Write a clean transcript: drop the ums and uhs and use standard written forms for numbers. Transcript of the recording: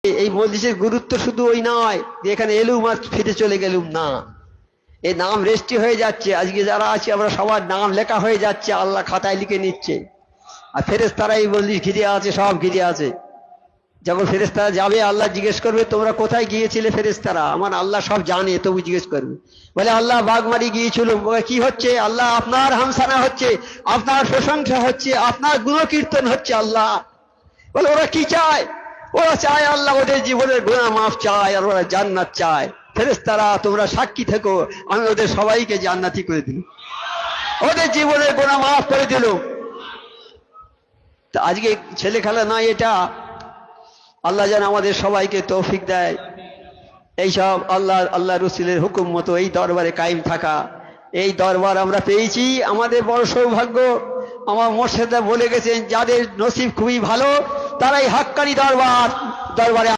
এই মজলিসের গুরুত্ব শুধু ওই নয় যে এখানে এলুম আর ফিরে চলে গেলুম, না, এই নাম রেজিস্ট্রি হয়ে যাচ্ছে। আজকে যারা আছি আমরা সবার নাম লেখা হয়ে যাচ্ছে, আল্লাহ খাতায় লিখে নিচ্ছে। আর ফেরেশতারা এই মজলিস ঘিরে আছে, সব ঘিরে আছে। যখন ফেরেশতারা যাবে আল্লাহ জিজ্ঞেস করবে তোমরা কোথায় গিয়েছিলে ফেরেশতারা? আমার আল্লাহ সব জানে, তবু জিজ্ঞেস করবে। বলে আল্লাহ বাগমারি গিয়েছিলাম। কি হচ্ছে? আল্লাহ আপনার হামসানা হচ্ছে, আপনার প্রশংসা হচ্ছে, আপনার গুণকীর্তন হচ্ছে। আল্লাহ বলে ওরা কি চায়? ওরা চায় আল্লাহ ওদের জীবনের গুনাহ মাফ চায়, আর ওরা জান্নাত চায়। ফেরেশতারা তোমরা সাক্ষী থেকো, আমি ওদের সবাইকে জান্নাতি করে দিল, ওদের জীবনের গুনাহ মাফ করে দিল। তো আজকে ছেলে খেলা নয় এটা। আল্লাহ যেন আমাদের সবাইকে তৌফিক দেয় এইসব আল্লাহ রসুলের হুকুম মতো এই দরবারে কায়েম থাকা। এই দরবার আমরা পেয়েছি, আমাদের বড় সৌভাগ্য। আমার মোর্শেদা বলে গেছেন যাদের নসিব খুবই ভালো তারাই হাক্কানি দরবারে